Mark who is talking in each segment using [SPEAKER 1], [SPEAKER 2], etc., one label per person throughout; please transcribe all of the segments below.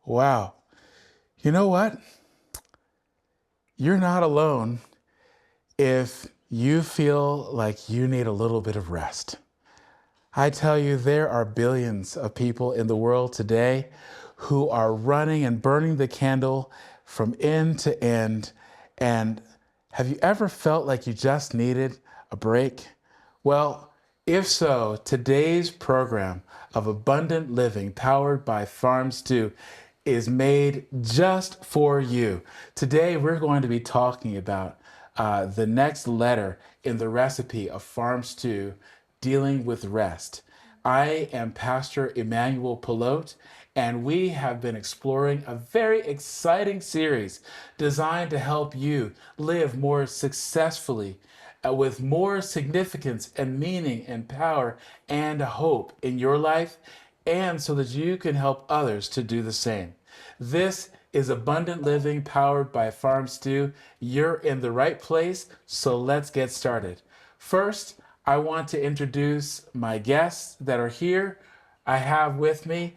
[SPEAKER 1] Wow. You know what? You're not alone if you feel like you need a little bit of rest. I tell you, there are billions of people in the world today who are running and burning the candle from end to end. And have you ever felt like you just needed a break? Well, if so, today's program of Abundant Living, powered by Farm Stew, is made just for you. Today, we're going to be talking about the next letter in the recipe of Farm Stew, dealing with rest. I am Pastor Emmanuel Pilote, and we have been exploring a very exciting series designed to help you live more successfully, with more significance and meaning and power and hope in your life, and so that you can help others to do the same. This is Abundant Living powered by Farm Stew. You're in the right place, so let's get started. First, I want to introduce my guests that are here. I have with me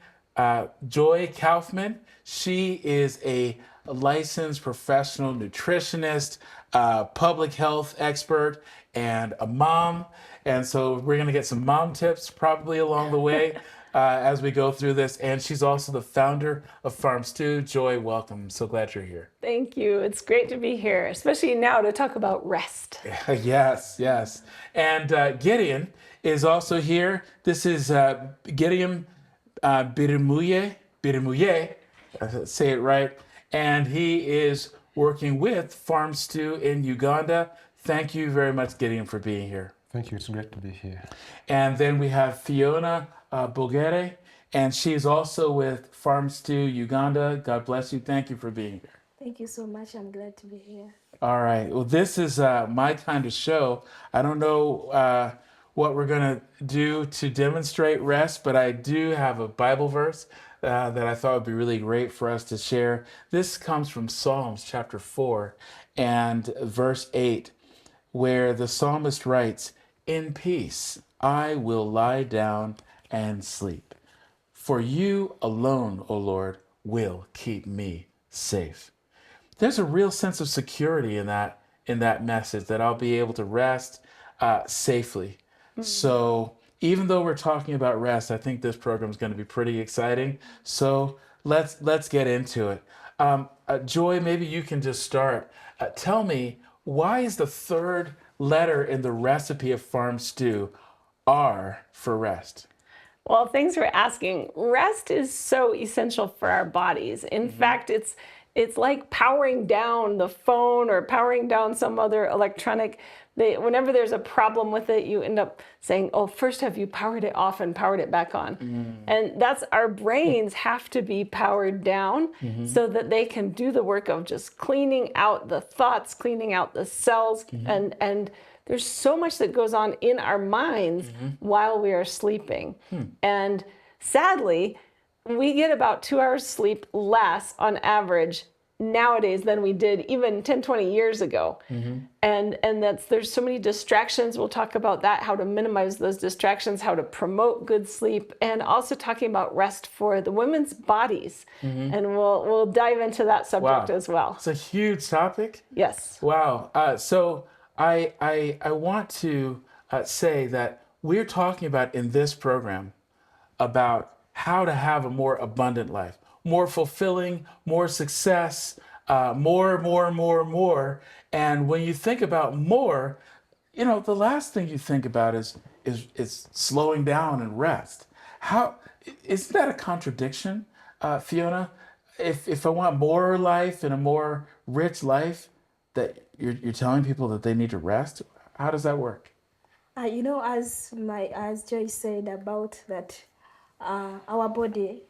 [SPEAKER 1] Joy Kaufman. She is a licensed professional nutritionist, public health expert, and a mom. And so we're going to get some mom tips probably along the way as we go through this. And she's also the founder of Farm Stew. Joy, welcome. I'm so glad you're here.
[SPEAKER 2] Thank you. It's great to be here, especially now to talk about rest.
[SPEAKER 1] Yes, yes. And Gideon is also here. This is Gideon Birimuye, say it right. And he is working with Farm Stew in Uganda. Thank you very much, Gideon, for being here.
[SPEAKER 3] Thank you. It's great to be here.
[SPEAKER 1] And then we have Fiona Bogere, and she's also with Farm Stew Uganda. God bless you. Thank you for being here.
[SPEAKER 4] Thank you so much. I'm glad to be here.
[SPEAKER 1] All right. Well, this is my kind of show. I don't know what we're going to do to demonstrate rest, but I do have a Bible verse that I thought would be really great for us to share. This comes from Psalms chapter 4 and verse 8, where the psalmist writes, "In peace I will lie down and sleep. For you alone, O Lord, will keep me safe." There's a real sense of security in that message that I'll be able to rest safely. So even though we're talking about rest, I think this program is going to be pretty exciting. So let's get into it. Joy, maybe you can just start. Tell me, why is the third letter in the recipe of Farm Stew R for rest?
[SPEAKER 2] Well, thanks for asking. Rest is so essential for our bodies. In fact, it's like powering down the phone or powering down some other electronic. Whenever there's a problem with it, you end up saying, "Oh, first have you powered it off and powered it back on?" And that's our brains have to be powered down so that they can do the work of just cleaning out the thoughts, cleaning out the cells, and there's so much that goes on in our minds while we are sleeping. And sadly, we get about 2 hours sleep less on average nowadays than we did even 10, 20 years ago. And there's so many distractions. We'll talk about that, how to minimize those distractions, how to promote good sleep, and also talking about rest for the women's bodies. And we'll dive into that subject as well.
[SPEAKER 1] It's a huge topic.
[SPEAKER 2] Yes.
[SPEAKER 1] Wow. So I want to say that we're talking about in this program about how to have a more abundant life, more fulfilling, more success, more. And when you think about more, the last thing you think about is slowing down and rest. How isn't that a contradiction, Fiona? If I want more life and a more rich life, that you're telling people that they need to rest. How does that work?
[SPEAKER 4] As Joy said about that, our body,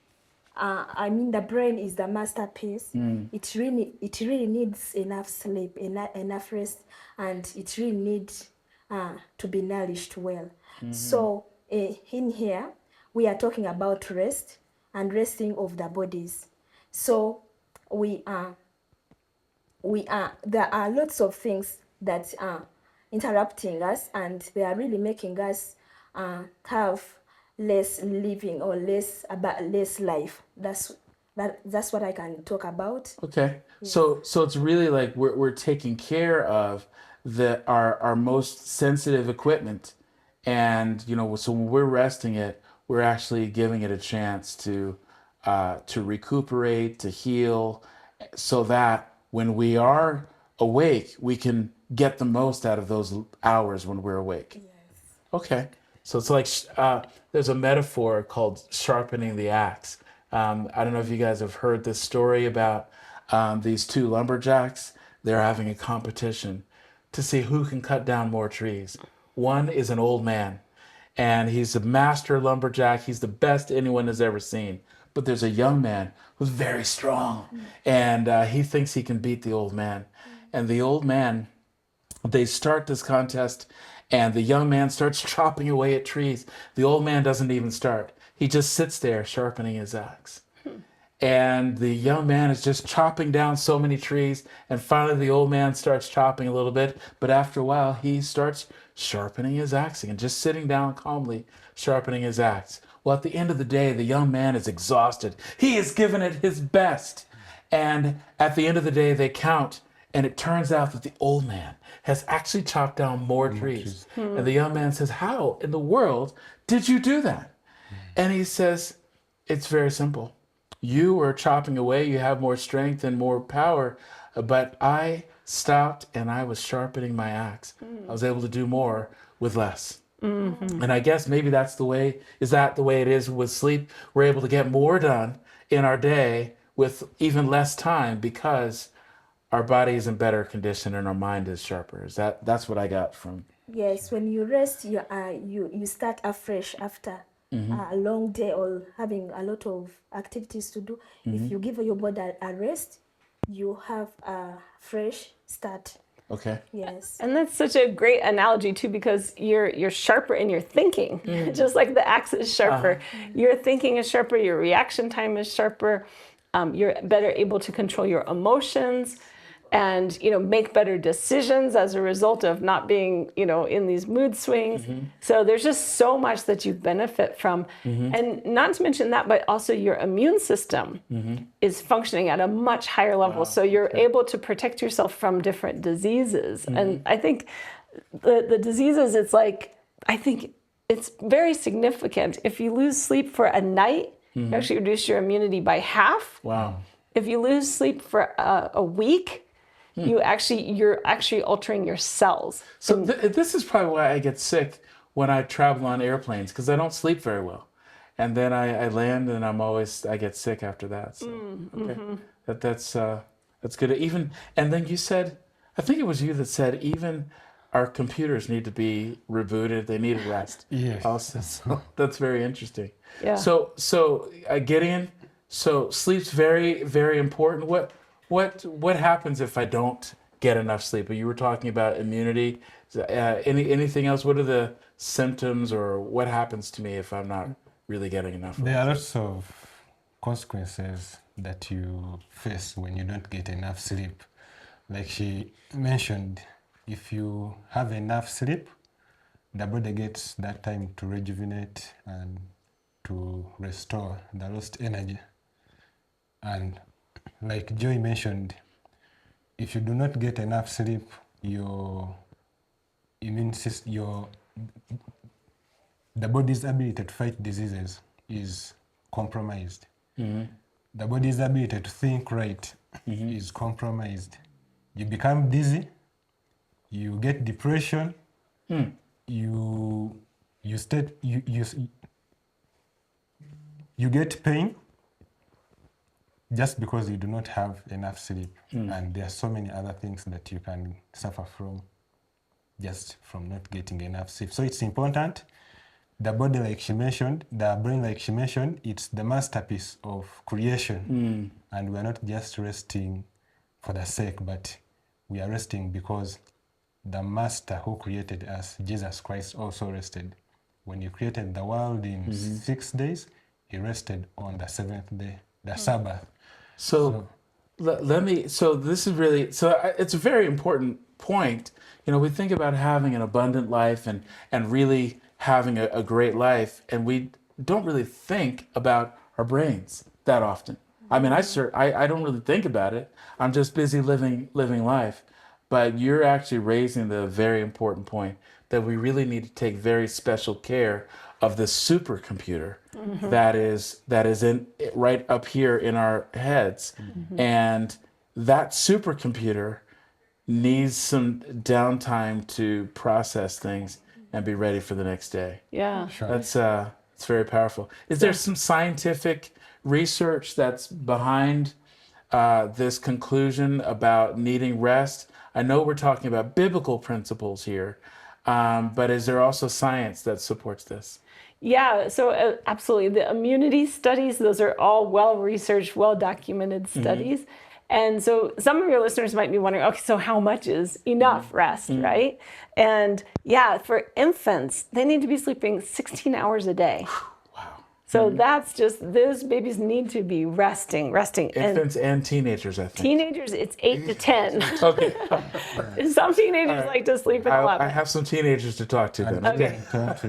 [SPEAKER 4] the brain is the masterpiece. It really needs enough sleep, enough rest, and it really needs to be nourished well. So in here, we are talking about rest and resting of the bodies. So there are lots of things that are interrupting us, and they are really making us have less living or less life. That's That's what I can talk about.
[SPEAKER 1] Okay. So it's really like we're taking care of our most sensitive equipment, and so when we're resting it, we're actually giving it a chance to recuperate, to heal, so that when we are awake, we can get the most out of those hours when we're awake. Okay. So it's like there's a metaphor called sharpening the axe. I don't know if you guys have heard this story about these two lumberjacks. They're having a competition to see who can cut down more trees. One is an old man, and he's a master lumberjack. He's the best anyone has ever seen. But there's a young man who's very strong, and he thinks he can beat the old man. And the old man, they start this contest, and the young man starts chopping away at trees. The old man doesn't even start. He just sits there sharpening his axe. And the young man is just chopping down so many trees. And finally, the old man starts chopping a little bit. But after a while, he starts sharpening his axe again, just sitting down calmly, sharpening his axe. Well, at the end of the day, the young man is exhausted. He has given it his best. And at the end of the day, they count. And it turns out that the old man has actually chopped down more trees. And the young man says, "How in the world did you do that?" And he says, "It's very simple. You were chopping away, you have more strength and more power, but I stopped and I was sharpening my axe. I was able to do more with less." And I guess maybe is that the way it is with sleep? We're able to get more done in our day with even less time because our body is in better condition and our mind is sharper. That's what I got from.
[SPEAKER 4] Yes, when you rest, you start afresh after a long day or having a lot of activities to do. If you give your body a rest, you have a fresh start.
[SPEAKER 1] Okay.
[SPEAKER 4] Yes.
[SPEAKER 2] And that's such a great analogy too, because you're sharper in your thinking, just like the axe is sharper. Your thinking is sharper. Your reaction time is sharper. You're better able to control your emotions, and make better decisions as a result of not being in these mood swings. So there's just so much that you benefit from, and not to mention that, but also your immune system is functioning at a much higher level. So you're able to protect yourself from different diseases. And I think the diseases, I think it's very significant. If you lose sleep for a night, you actually reduce your immunity by half.
[SPEAKER 1] Wow.
[SPEAKER 2] If you lose sleep for a week, you're actually altering your cells.
[SPEAKER 1] So this is probably why I get sick when I travel on airplanes, because I don't sleep very well, and then I land and I get sick after that. So okay, that's good. And then you said, I think it was you that said, even our computers need to be rebooted. They need a rest.
[SPEAKER 3] Yes.
[SPEAKER 1] Also, so that's very interesting.
[SPEAKER 2] Yeah.
[SPEAKER 1] So Gideon. So sleep's very, very important. What happens if I don't get enough sleep? You were talking about immunity. Anything else? What are the symptoms, or what happens to me if I'm not really getting enough?
[SPEAKER 3] There are lots of consequences that you face when you don't get enough sleep. Like she mentioned, if you have enough sleep, the body gets that time to rejuvenate and to restore the lost energy. And like Joy mentioned, if you do not get enough sleep, your immune system, the body's ability to fight diseases is compromised. The body's ability to think right is compromised. You become dizzy, you get depression, you get pain just because you do not have enough sleep. And there are so many other things that you can suffer from just from not getting enough sleep. So it's important. The body, like she mentioned, the brain, like she mentioned, it's the masterpiece of creation. And we're not just resting for the sake, but we are resting because the master who created us, Jesus Christ, also rested. When he created the world in 6 days, he rested on the seventh day, the Sabbath.
[SPEAKER 1] So this is really, it's a very important point. We think about having an abundant life and really having a great life, and we don't really think about our brains that often. I mean, I don't really think about it. I'm just busy living life. But you're actually raising the very important point that we really need to take very special care of the supercomputer that is in right up here in our heads, and that supercomputer needs some downtime to process things and be ready for the next day.
[SPEAKER 2] Yeah.
[SPEAKER 3] Sure.
[SPEAKER 1] That's it's very powerful. Is there some scientific research that's behind this conclusion about needing rest? I know we're talking about biblical principles here, but is there also science that supports this?
[SPEAKER 2] Yeah, so absolutely. The immunity studies, those are all well-researched, well-documented studies. And so some of your listeners might be wondering, okay, so how much is enough rest, right? And yeah, for infants, they need to be sleeping 16 hours a day.
[SPEAKER 1] Wow.
[SPEAKER 2] So that's just, those babies need to be resting.
[SPEAKER 1] Infants and teenagers, I think.
[SPEAKER 2] Teenagers, it's 8 to 10.
[SPEAKER 1] Okay.
[SPEAKER 2] Some teenagers like to sleep at 11.
[SPEAKER 1] I have some teenagers to talk to then.
[SPEAKER 2] Okay.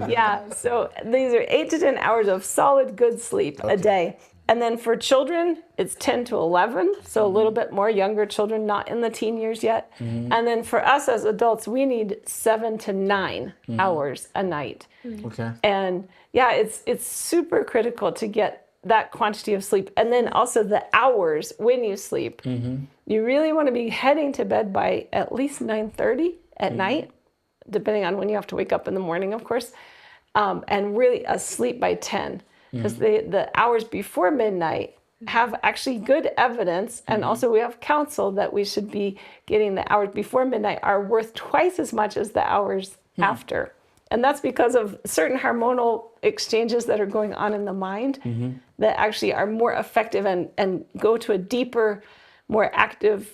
[SPEAKER 2] Yeah, so these are 8 to 10 hours of solid, good sleep a day. And then for children, it's 10 to 11, so a little bit more younger children, not in the teen years yet. And then for us as adults, we need 7 to 9 hours a night.
[SPEAKER 1] Okay.
[SPEAKER 2] And yeah, it's super critical to get that quantity of sleep. And then also the hours when you sleep. You really want to be heading to bed by at least 9:30 at night, depending on when you have to wake up in the morning, of course, and really asleep by 10. Because the hours before midnight have actually good evidence, and also we have counsel that we should be getting the hours before midnight are worth twice as much as the hours after. And that's because of certain hormonal exchanges that are going on in the mind that actually are more effective and go to a deeper, more active,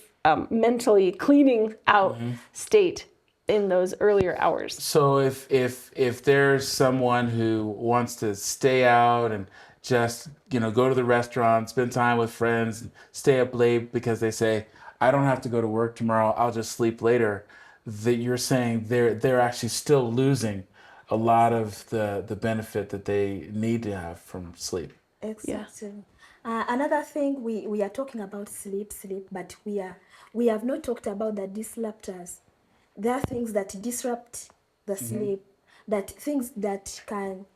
[SPEAKER 2] mentally cleaning out state in those earlier hours.
[SPEAKER 1] So if there's someone who wants to stay out and just go to the restaurant, spend time with friends, and stay up late because they say, I don't have to go to work tomorrow, I'll just sleep later, that you're saying they're actually still losing a lot of the benefit that they need to have from sleep.
[SPEAKER 4] Exactly. Another thing, we are talking about sleep, but we have not talked about the disruptors. There are things that disrupt the sleep, that things that can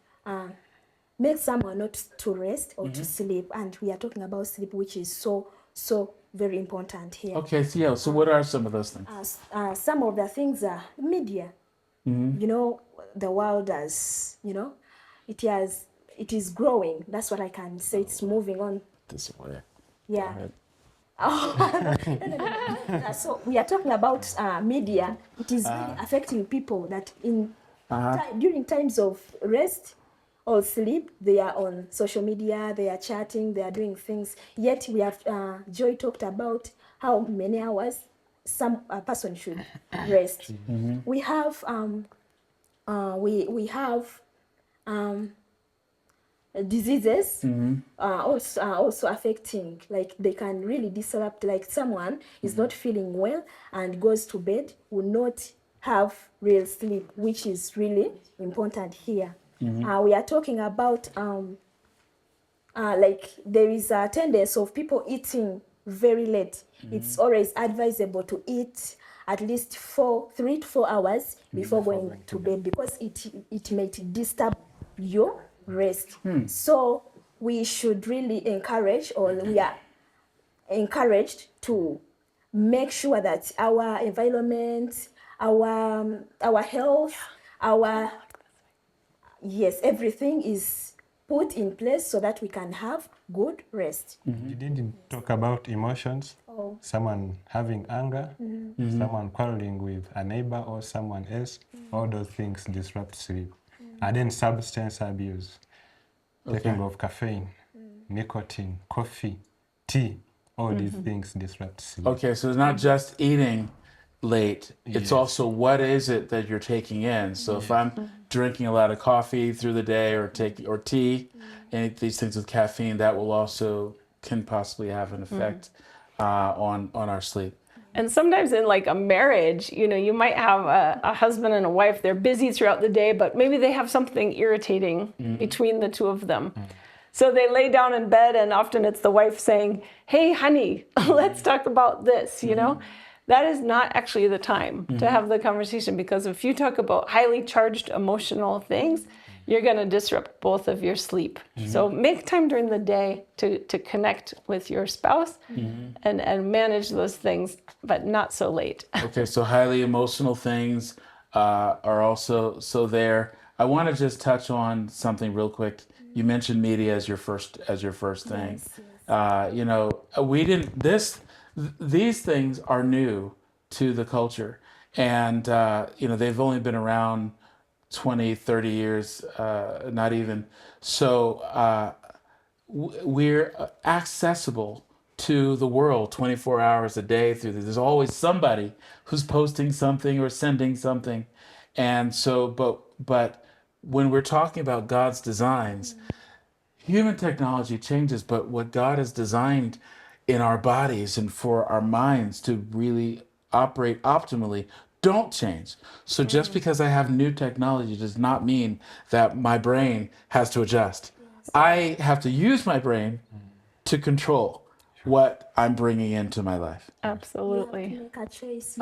[SPEAKER 4] make someone not to rest or to sleep, and we are talking about sleep, which is so very important here.
[SPEAKER 1] Okay, so what are some of those things?
[SPEAKER 4] Some of the things are media. The world has, it is growing. That's what I can say. It's moving on.
[SPEAKER 1] This way.
[SPEAKER 4] Yeah.
[SPEAKER 1] Go ahead.
[SPEAKER 4] So we are talking about media. It is really affecting people that during times of rest or sleep, they are on social media, they are chatting, they are doing things. Yet we have, Joy talked about how many hours a person should rest. We have we have diseases also affecting, like they can really disrupt, like someone is not feeling well and goes to bed, will not have real sleep, which is really important here. We are talking about like there is a tendency of people eating very late. It's always advisable to eat at least 3 to 4 hours before going to bed, because it may disturb your rest. So we should really encourage, or we are encouraged to make sure that our environment, our health, everything is put in place so that we can have good rest.
[SPEAKER 3] You didn't talk about emotions. Someone having anger, someone quarreling with a neighbor or someone else. All those things disrupt sleep. And then substance abuse, taking of caffeine, nicotine, coffee, tea, all these things disrupt sleep.
[SPEAKER 1] Okay, so it's not just eating late, it's also what is it that you're taking in. So if I'm drinking a lot of coffee through the day or tea, and these things with caffeine, that will also can possibly have an effect on our sleep.
[SPEAKER 2] And sometimes in like a marriage, you might have a husband and a wife, they're busy throughout the day, but maybe they have something irritating between the two of them. So they lay down in bed, and often it's the wife saying, "Hey, honey, let's talk about this," you know? That is not actually the time to have the conversation, because if you talk about highly charged emotional things, you're going to disrupt both of your sleep. So make time during the day to connect with your spouse and manage those things, but not so late.
[SPEAKER 1] Okay, so highly emotional things are also there. I want to just touch on something real quick. You mentioned media as your first thing. You know, we didn't these things are new to the culture, and you know, they've only been around 20, 30 years, not even. So we're accessible to the world 24 hours a day through this. There's always somebody who's posting something or sending something. And so, but when we're talking about God's designs, human technology changes, but what God has designed in our bodies and for our minds to really operate optimally don't change. So just because I have new technology does not mean that my brain has to adjust. I have to use my brain to control what I'm bringing into my life.
[SPEAKER 2] Absolutely.
[SPEAKER 4] You have to make a choice.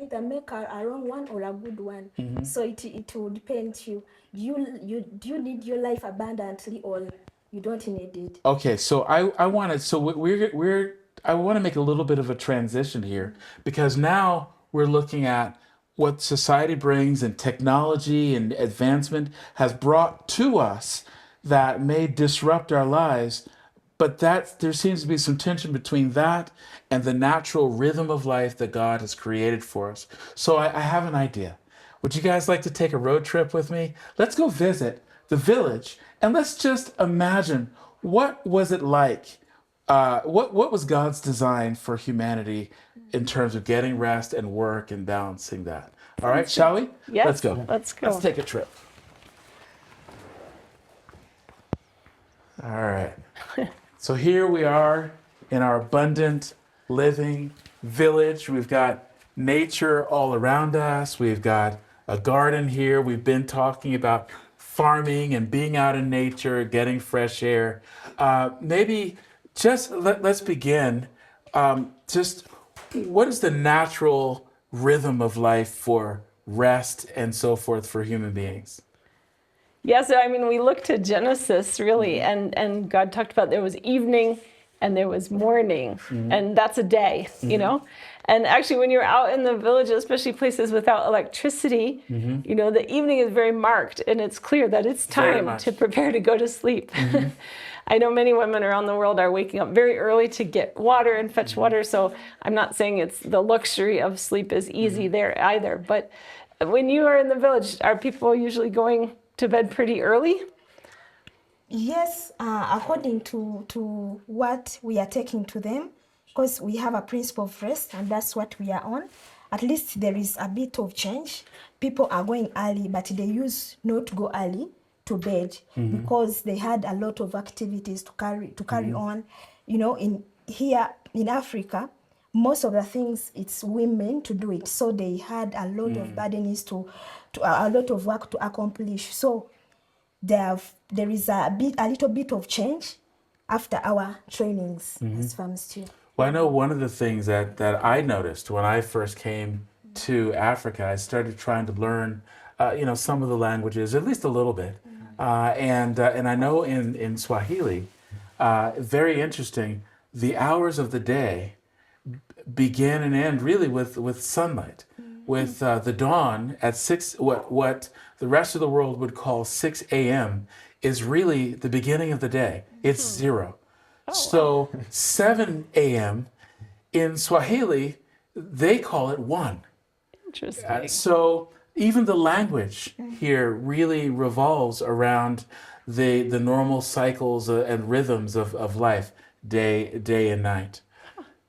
[SPEAKER 4] Either make a wrong one or a good one. So it will depend you. Do you need your life abundantly, or you don't need it?
[SPEAKER 1] Okay, so I want to I want to make a little bit of a transition here, because now we're looking at what society brings and technology and advancement has brought to us that may disrupt our lives, but that there seems to be some tension between that and the natural rhythm of life that God has created for us. So I have an idea. Would you guys like to take a road trip with me? Let's go visit the village, and let's just imagine, what was it like? What was God's design for humanity in terms of getting rest and work and balancing that? All right, shall we?
[SPEAKER 2] Yes,
[SPEAKER 1] Let's go.
[SPEAKER 2] let's go.
[SPEAKER 1] Let's take a trip. All right. So here we are in our abundant living village. We've got nature all around us. We've got a garden here. We've been talking about farming and being out in nature, getting fresh air. Maybe just let's begin. Just what is the natural rhythm of life for rest and so forth for human beings?
[SPEAKER 2] Yeah, so I mean, we look to Genesis really, and God talked about there was evening and there was morning, and that's a day, you know? And actually, when you're out in the village, especially places without electricity, you know, the evening is very marked, and it's clear that it's
[SPEAKER 1] Very
[SPEAKER 2] time
[SPEAKER 1] much.
[SPEAKER 2] to prepare to go to sleep. I know many women around the world are waking up very early to get water and fetch water, so I'm not saying it's the luxury of sleep is easy there either. But when you are in the village, are people usually going to bed pretty early?
[SPEAKER 4] Yes, according to what we are taking to them, because we have a principle of rest, and that's what we are on. At least there is a bit of change. People are going early, but they used not to go early to bed because they had a lot of activities to carry on. You know, here in Africa, most of the things it's women to do it, so they had a lot of burdens to a lot of work to accomplish. So there is a little bit of change after our trainings as farm stew.
[SPEAKER 1] Well, I know one of the things that I noticed when I first came to Africa, I started trying to learn, you know, some of the languages, at least a little bit. And I know in Swahili, very interesting, the hours of the day begin and end really with sunlight, with the dawn at 6, what the rest of the world would call 6 a.m. is really the beginning of the day. It's 0. So 7 a.m. in Swahili, they call it 1.
[SPEAKER 2] Interesting.
[SPEAKER 1] So even the language here really revolves around the normal cycles and rhythms of life, day and night.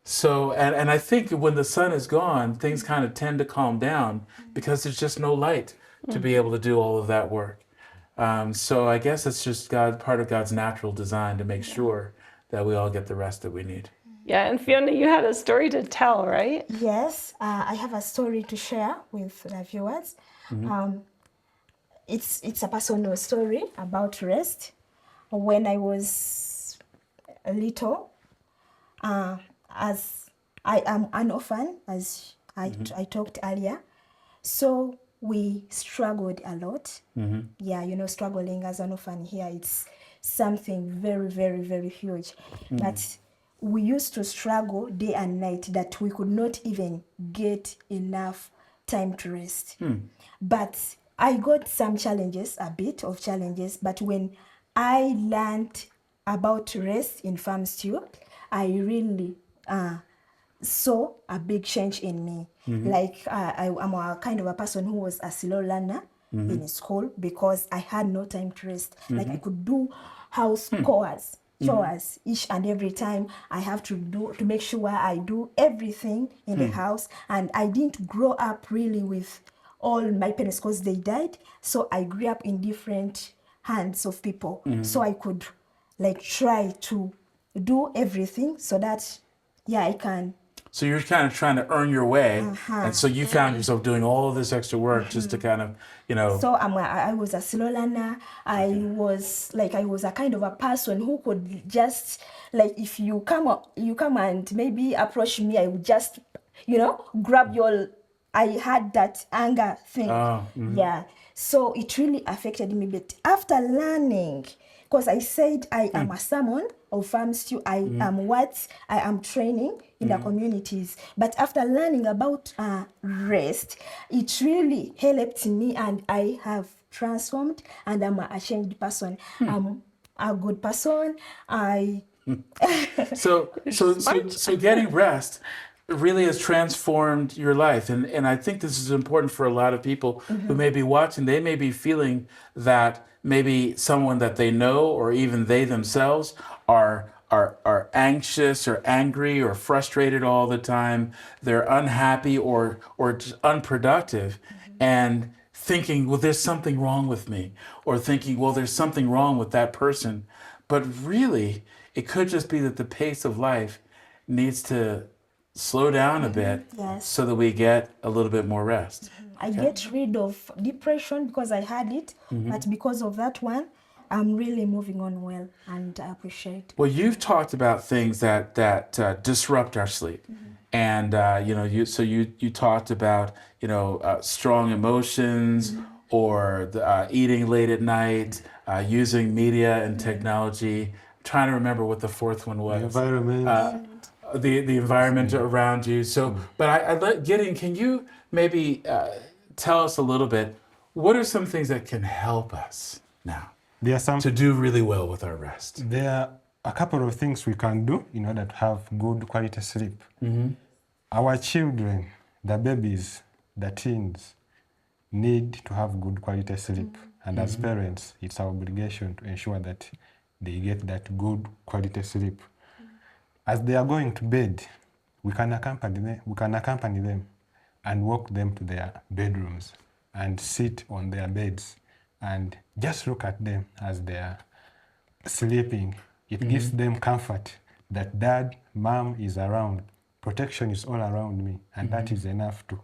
[SPEAKER 1] So, and I think when the sun is gone, things kind of tend to calm down because there's just no light to be able to do all of that work. So I guess it's just part of God's natural design to make sure that we all get the rest that we need.
[SPEAKER 2] Yeah, and Fiona, you had a story to tell, right?
[SPEAKER 4] Yes, I have a story to share with the viewers. It's a personal story about rest. when I was little, as I am an orphan, as I talked earlier, so we struggled a lot. Yeah, you know, struggling as an orphan here, it's something very, very, very huge. But we used to struggle day and night that we could not even get enough time to rest. But I got some challenges, a bit of challenges, but when I learned about rest in farm stew, I really saw a big change in me. Like I'm a kind of a person who was a slow learner in school because I had no time to rest. Like I could do house chores each and every time. I have to do to make sure I do everything in the house, and I didn't grow up really with all my parents because they died. So I grew up in different hands of people. So I could like try to do everything so that I can.
[SPEAKER 1] So you're kind of trying to earn your way, and so you found yourself doing all of this extra work just to kind of, you know.
[SPEAKER 4] So I was a slow learner. I was a kind of a person who could just, like, if you come and maybe approach me, I would just, you know, grab your. I had that anger thing. Yeah. So it really affected me. But after learning, because I said I am a salmon of farm stew, I am what I am training in the communities. But after learning about rest, it really helped me, and I have transformed, and I'm a changed person. I'm a good person.
[SPEAKER 1] So getting rest really has transformed your life, and I think this is important for a lot of people who may be watching. They may be feeling that maybe someone that they know, or even they themselves, are anxious or angry or frustrated all the time. They're unhappy or just unproductive, and thinking, well, there's something wrong with me, or thinking, well, there's something wrong with that person. But really, it could just be that the pace of life needs to slow down a bit,
[SPEAKER 4] Yes.
[SPEAKER 1] so that we get a little bit more rest.
[SPEAKER 4] I get rid of depression because I had it, but because of that one, I'm really moving on well, and I appreciate.
[SPEAKER 1] Well, you've talked about things that disrupt our sleep, and you talked about strong emotions, or eating late at night, using media and technology. I'm trying to remember what the fourth one was.
[SPEAKER 3] Environment.
[SPEAKER 1] The environment around you. So, but I'd like Gideon, can you maybe tell us a little bit? What are some things that can help us now
[SPEAKER 3] There are
[SPEAKER 1] to do really well with our rest?
[SPEAKER 3] There are a couple of things we can do in order to have good quality sleep. Our children, the babies, the teens, need to have good quality sleep. And as parents, it's our obligation to ensure that they get that good quality sleep. As they are going to bed, we can accompany them and walk them to their bedrooms and sit on their beds and just look at them as they are sleeping. It gives them comfort that dad, mom is around. Protection is all around me, and that is enough to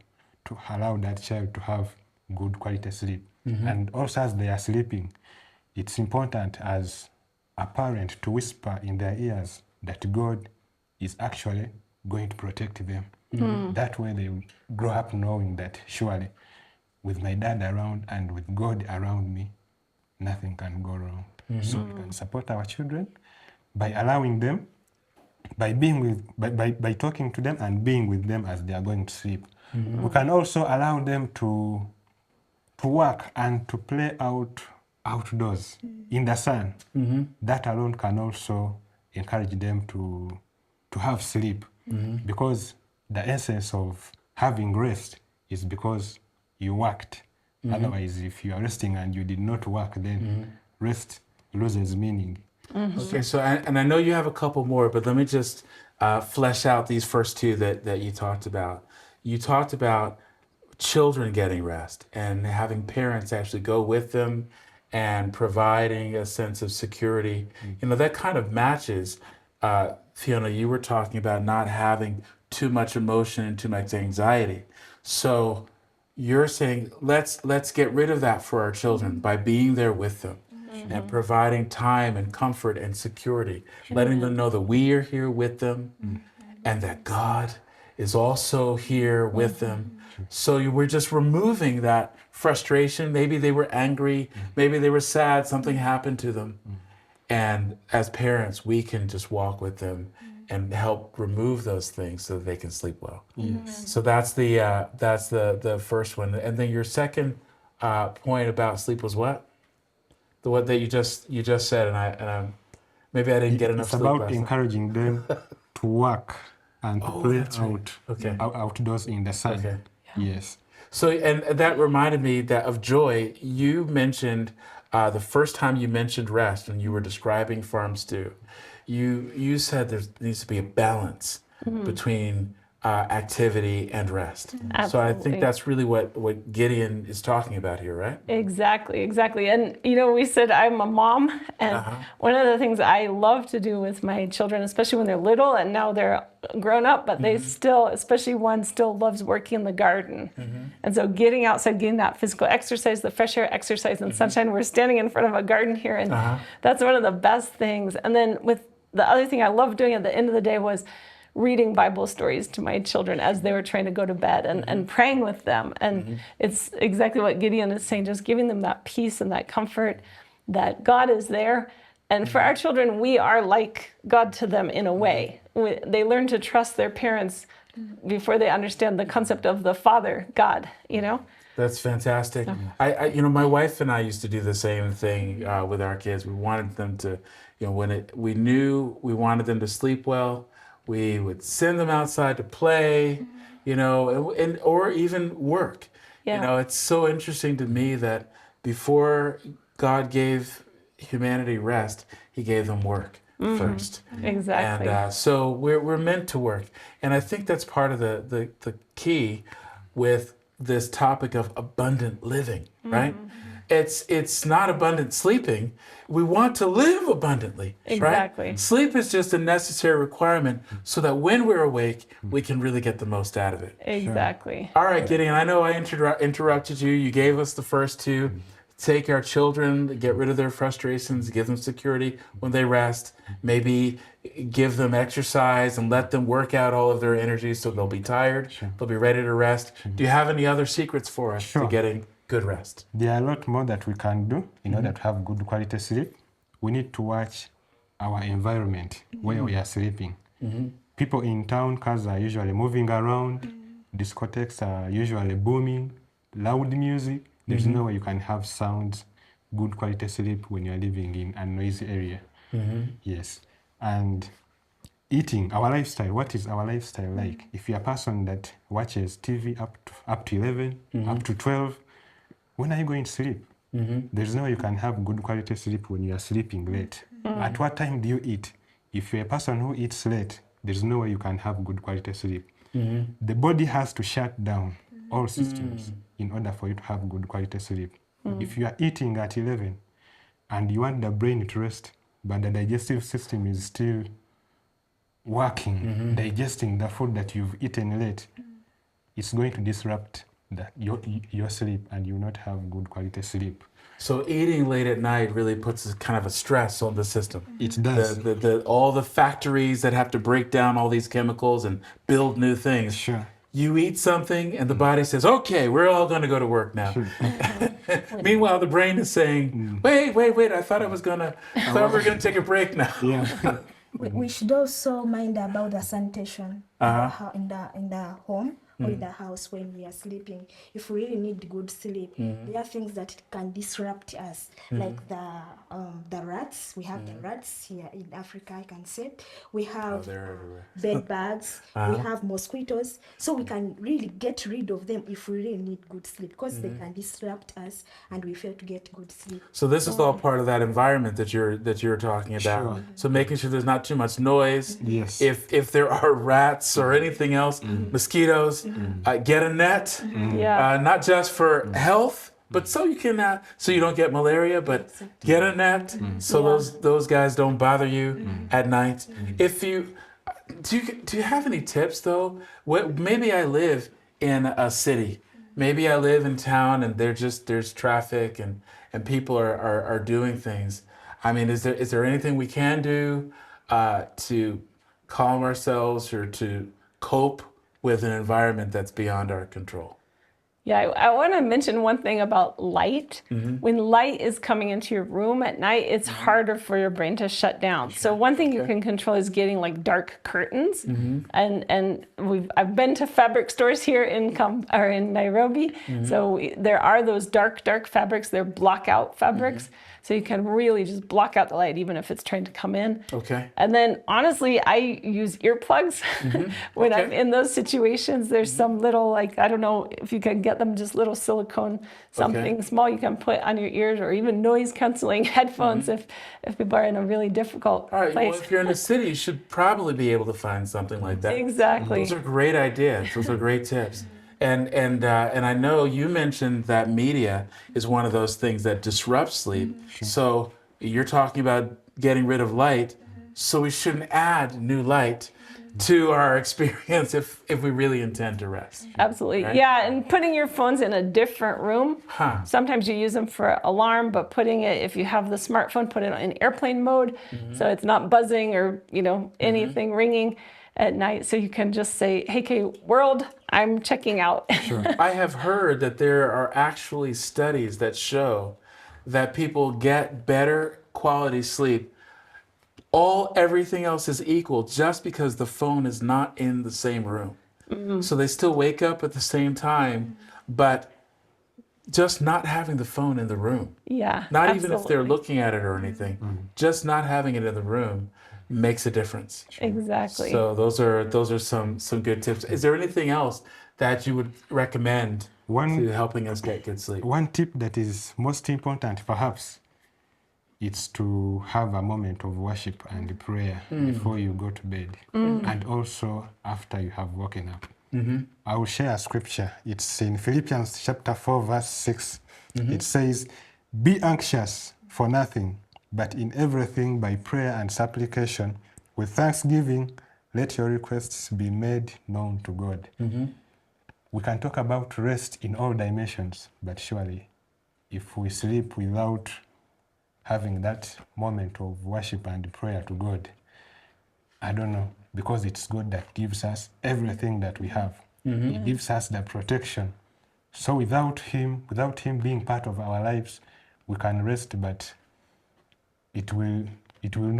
[SPEAKER 3] allow that child to have good quality sleep. And also as they are sleeping, it's important as a parent to whisper in their ears that God is actually going to protect them. That way they will grow up knowing that surely with my dad around and with God around me, nothing can go wrong. So we can support our children by allowing them, by talking to them and being with them as they are going to sleep. We can also allow them to work and to play outdoors in the sun. That alone can also encourage them to have sleep, because the essence of having rest is because you worked. Otherwise, if you are resting and you did not work, then rest loses meaning.
[SPEAKER 1] Okay, so and I know you have a couple more, but let me just flesh out these first two that you talked about. You talked about children getting rest and having parents actually go with them and providing a sense of security. That kind of matches, Fiona, you were talking about not having too much emotion and too much anxiety. So you're saying let's get rid of that for our children by being there with them. and providing time and comfort and security, letting them know that we are here with them and that God is also here with them. So we're just removing that frustration. Maybe they were angry, maybe they were sad, something happened to them. And as parents, we can just walk with them and help remove those things so that they can sleep well.
[SPEAKER 3] Yes.
[SPEAKER 1] So that's the first one. And then your second point about sleep was what? The one that you just said, and I maybe I didn't get enough
[SPEAKER 3] It's
[SPEAKER 1] sleep
[SPEAKER 3] about
[SPEAKER 1] last night.
[SPEAKER 3] encouraging them to work and to play
[SPEAKER 1] that's right.
[SPEAKER 3] out
[SPEAKER 1] Okay.
[SPEAKER 3] outdoors in the sun.
[SPEAKER 1] Okay.
[SPEAKER 3] Yes.
[SPEAKER 1] So, and that reminded me that of Joy. You mentioned the first time you mentioned rest when you were describing Farm Stew. You said there needs to be a balance between activity and rest. So I
[SPEAKER 2] Absolutely.
[SPEAKER 1] think that's really what Gideon is talking about here, right?
[SPEAKER 2] Exactly. And we said I'm a mom, and one of the things I love to do with my children, especially when they're little and now they're grown up, but they still, especially one still loves working in the garden. And so getting outside, getting that physical exercise, the fresh air exercise and sunshine. We're standing in front of a garden here, and that's one of the best things. And then with the other thing I loved doing at the end of the day was reading Bible stories to my children as they were trying to go to bed, and praying with them. And it's exactly what Gideon is saying, just giving them that peace and that comfort that God is there. And for our children, we are like God to them in a way. They learn to trust their parents before they understand the concept of the Father, God,
[SPEAKER 1] That's fantastic. I my wife and I used to do the same thing with our kids. We wanted them to, we knew we wanted them to sleep well, we would send them outside to play, and or even work.
[SPEAKER 2] Yeah.
[SPEAKER 1] It's so interesting to me that before God gave humanity rest, He gave them work first.
[SPEAKER 2] Exactly.
[SPEAKER 1] And so we're meant to work. And I think that's part of the key with this topic of abundant living, right? It's not abundant sleeping. We want to live abundantly,
[SPEAKER 2] Exactly.
[SPEAKER 1] right? Sleep is just a necessary requirement so that when we're awake, we can really get the most out of it.
[SPEAKER 2] Exactly.
[SPEAKER 1] All right, Gideon, I know I interrupted you. You gave us the first two. Take our children, get rid of their frustrations, give them security when they rest, maybe give them exercise and let them work out all of their energy so they'll be tired, they'll be ready to rest. Do you have any other secrets for us to getting good rest?
[SPEAKER 3] There are a lot more that we can do in order to have good quality sleep. We need to watch our environment where we are sleeping. People in town, cars are usually moving around, discotheques are usually booming, loud music. There's no way you can have sounds, good quality sleep when you're living in a noisy area. Yes. And eating, our lifestyle, what is our lifestyle like? If you're a person that watches TV up to 11, up to 12, when are you going to sleep? There's no way you can have good quality sleep when you are sleeping late. At what time do you eat? If you're a person who eats late, there's no way you can have good quality sleep. The body has to shut down all systems in order for you to have good quality sleep. If you are eating at 11 and you want the brain to rest, but the digestive system is still working, digesting the food that you've eaten late, it's going to disrupt your sleep, and you will not have good quality sleep.
[SPEAKER 1] So eating late at night really puts a kind of a stress on the system.
[SPEAKER 3] It does.
[SPEAKER 1] All the factories that have to break down all these chemicals and build new things.
[SPEAKER 3] Sure.
[SPEAKER 1] You eat something and the body says, okay, we're all going to go to work now. Meanwhile, the brain is saying, wait, I thought we were going to take a break now.
[SPEAKER 3] Yeah.
[SPEAKER 4] We should also mind about the sanitation in the home or in the house when we are sleeping. If we really need good sleep, there are things that can disrupt us, like the rats. We have the rats here in Africa, I can say. We have
[SPEAKER 1] They're everywhere.
[SPEAKER 4] bed bugs. We have mosquitoes. So we can really get rid of them if we really need good sleep, because they can disrupt us and we fail to get good sleep.
[SPEAKER 1] So this is all part of that environment that you're talking about.
[SPEAKER 3] Sure.
[SPEAKER 1] So making sure there's not too much noise.
[SPEAKER 3] Yes.
[SPEAKER 1] If there are rats or anything else, mosquitoes, get a net.
[SPEAKER 2] Yeah.
[SPEAKER 1] Not just for health, but so you can so you don't get malaria, but get a net so those guys don't bother you at night. If you do you have any tips though? Maybe I live in a city maybe I live in town and there's traffic and people are doing things. I mean, is there anything we can do to calm ourselves or to cope with an environment that's beyond our control?
[SPEAKER 2] Yeah, I want to mention one thing about light. When light is coming into your room at night, it's harder for your brain to shut down. So one thing you can control is getting like dark curtains. And I've been to fabric stores here in Nairobi. So there are those dark fabrics. They're blockout fabrics. So you can really just block out the light, even if it's trying to come in.
[SPEAKER 1] Okay.
[SPEAKER 2] And then honestly, I use earplugs when I'm
[SPEAKER 1] Okay.
[SPEAKER 2] in those situations. There's some little, like, I don't know if you can get them, just little silicone, something small you can put on your ears, or even noise canceling headphones if people are in a really difficult
[SPEAKER 1] All right.
[SPEAKER 2] place.
[SPEAKER 1] Well, if you're in the city, you should probably be able to find something like that.
[SPEAKER 2] Exactly.
[SPEAKER 1] Those are great ideas. Those are great tips. And I know you mentioned that media is one of those things that disrupts sleep. So you're talking about getting rid of light. So we shouldn't add new light to our experience if we really intend to rest.
[SPEAKER 2] Absolutely.
[SPEAKER 1] Right?
[SPEAKER 2] Yeah, and putting your phones in a different room.
[SPEAKER 1] Huh.
[SPEAKER 2] Sometimes you use them for alarm, but putting it, if you have the smartphone, put it in airplane mode so it's not buzzing or, anything ringing at night. So you can just say, hey, world, I'm checking out.
[SPEAKER 1] I have heard that there are actually studies that show that people get better quality sleep. Everything else is equal just because the phone is not in the same room. So they still wake up at the same time, but just not having the phone in the room,
[SPEAKER 2] Yeah.
[SPEAKER 1] not even if they're
[SPEAKER 2] absolutely.
[SPEAKER 1] looking at it or anything, just not having it in the room makes a difference.
[SPEAKER 2] Exactly.
[SPEAKER 1] So those are some good tips. Is there anything else that you would recommend to helping us get good sleep?
[SPEAKER 3] One tip that is most important, perhaps, it's to have a moment of worship and prayer before you go to bed, and also after you have woken up. I will share a scripture. It's in Philippians chapter 4, verse 6. It says, "Be anxious for nothing, but in everything by prayer and supplication, with thanksgiving, let your requests be made known to God." We can talk about rest in all dimensions, but surely if we sleep without having that moment of worship and prayer to God, I don't know, because it's God that gives us everything that we have. He gives us the protection. So without him being part of our lives, we can rest, but it will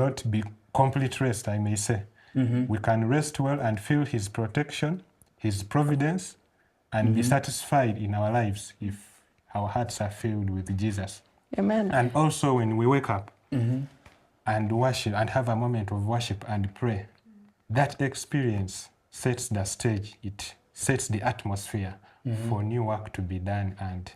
[SPEAKER 3] not be complete rest, I may say. We can rest well and feel his protection, his providence, and be satisfied in our lives if our hearts are filled with Jesus.
[SPEAKER 2] Amen.
[SPEAKER 3] And also when we wake up and worship and have a moment of worship and pray, that experience sets the stage, it sets the atmosphere for new work to be done, and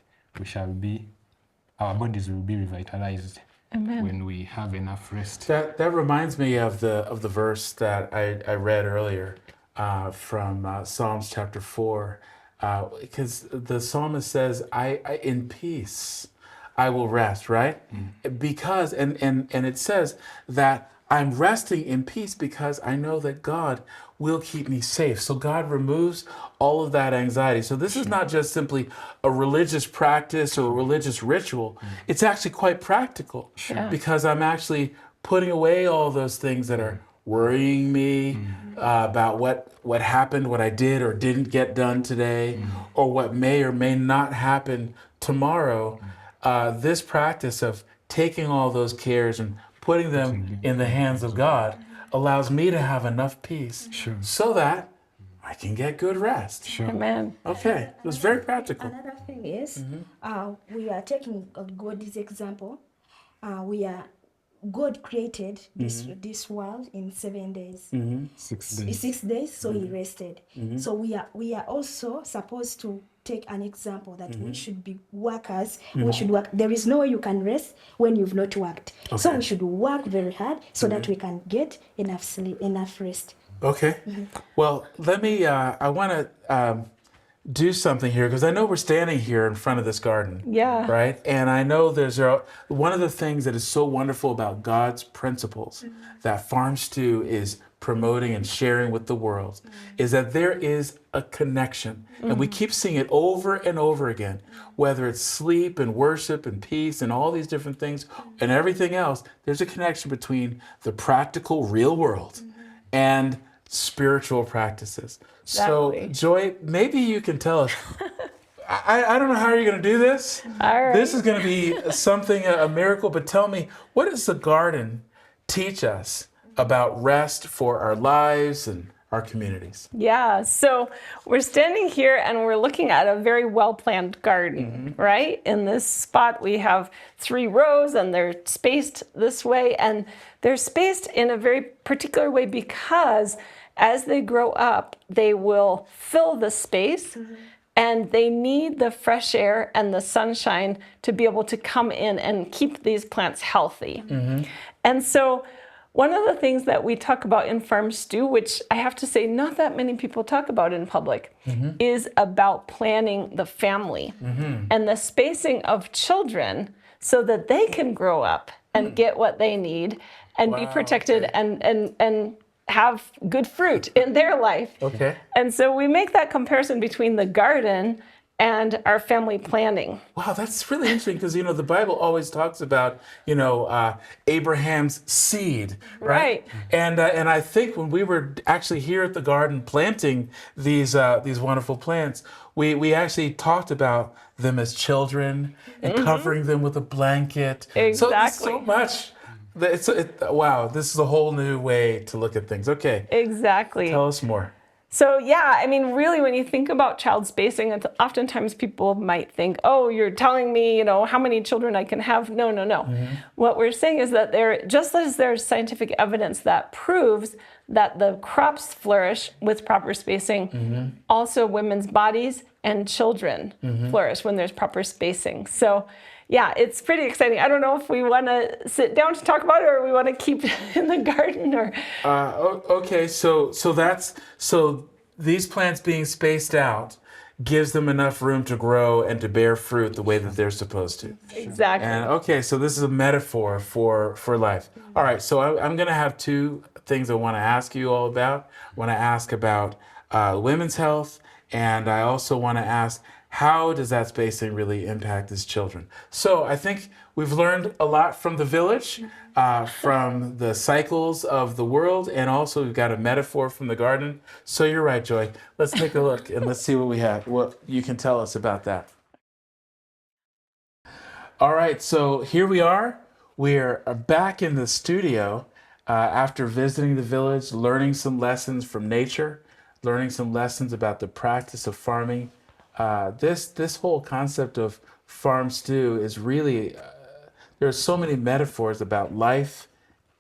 [SPEAKER 3] our bodies will be revitalized.
[SPEAKER 2] Amen.
[SPEAKER 3] When we have enough rest.
[SPEAKER 1] That reminds me of the verse that I read earlier from Psalms chapter 4, because the psalmist says, "I in peace I will rest," right? Because and it says that I'm resting in peace because I know that God will keep me safe. So God removes all of that anxiety. So this is not just simply a religious practice or a religious ritual. It's actually quite practical because I'm actually putting away all those things that are worrying me about what happened, what I did or didn't get done today, or what may or may not happen tomorrow. This practice of taking all those cares and putting them in the hands of God allows me to have enough peace so that I can get good rest.
[SPEAKER 2] Amen.
[SPEAKER 1] Okay, it was very practical.
[SPEAKER 4] Another thing is, we are taking God's example. God created this world in 7 days.
[SPEAKER 3] 6 days.
[SPEAKER 4] 6 days, so he rested. So we are also supposed to take an example that we should be workers. We should work. There is no way you can rest when you've not worked. So
[SPEAKER 1] Okay.
[SPEAKER 4] we should work very hard so that we can get enough sleep, enough rest.
[SPEAKER 1] Okay. Well, let me, I want to do something here because I know we're standing here in front of this garden.
[SPEAKER 2] Yeah.
[SPEAKER 1] Right? And I know one of the things that is so wonderful about God's principles that Farm Stew is promoting and sharing with the world is that there is a connection. And we keep seeing it over and over again, whether it's sleep and worship and peace and all these different things and everything else, there's a connection between the practical real world and spiritual practices.
[SPEAKER 2] Exactly.
[SPEAKER 1] So Joy, maybe you can tell us, I don't know how you're going to do this.
[SPEAKER 2] All right.
[SPEAKER 1] This is going to be something, a miracle, but tell me, what does the garden teach us about rest for our lives and our communities?
[SPEAKER 2] Yeah, so we're standing here and we're looking at a very well-planned garden, right? In this spot, we have 3 rows and they're spaced this way, and they're spaced in a very particular way because as they grow up, they will fill the space and they need the fresh air and the sunshine to be able to come in and keep these plants healthy. And so one of the things that we talk about in Farm Stew, which I have to say not that many people talk about in public, is about planning the family and the spacing of children so that they can grow up and get what they need and be protected and have good fruit in their life.
[SPEAKER 1] Okay.
[SPEAKER 2] And so we make that comparison between the garden and our family planning.
[SPEAKER 1] Wow, that's really interesting because, the Bible always talks about, Abraham's seed, right? And I think when we were actually here at the garden planting these wonderful plants, we actually talked about them as children and covering them with a blanket.
[SPEAKER 2] Exactly.
[SPEAKER 1] So much. Wow, this is a whole new way to look at things. Okay.
[SPEAKER 2] Exactly.
[SPEAKER 1] Tell us more.
[SPEAKER 2] So yeah, I mean, really, when you think about child spacing, oftentimes people might think, oh, you're telling me, how many children I can have. No. What we're saying is that just as there's scientific evidence that proves that the crops flourish with proper spacing, also women's bodies and children flourish when there's proper spacing. So yeah, it's pretty exciting. I don't know if we want to sit down to talk about it or we want to keep it in the garden or.
[SPEAKER 1] Okay, so these plants being spaced out gives them enough room to grow and to bear fruit the way that they're supposed to.
[SPEAKER 2] Exactly.
[SPEAKER 1] And okay, so this is a metaphor for life. All right, so I'm going to have 2 things I want to ask you all about. I want to ask about women's health, and I also want to ask, how does that spacing really impact these children? So I think we've learned a lot from the village, from the cycles of the world, and also we've got a metaphor from the garden. So you're right, Joy. Let's take a look and let's see what we have, what you can tell us about that. All right, so here we are. We're back in the studio after visiting the village, learning some lessons from nature, learning some lessons about the practice of farming. This whole concept of Farm Stew is really, there are so many metaphors about life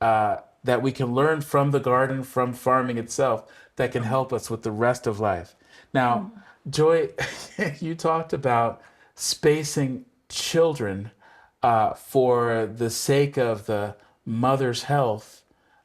[SPEAKER 1] that we can learn from the garden, from farming itself, that can help us with the rest of life. Now, Joy, you talked about spacing children for the sake of the mother's health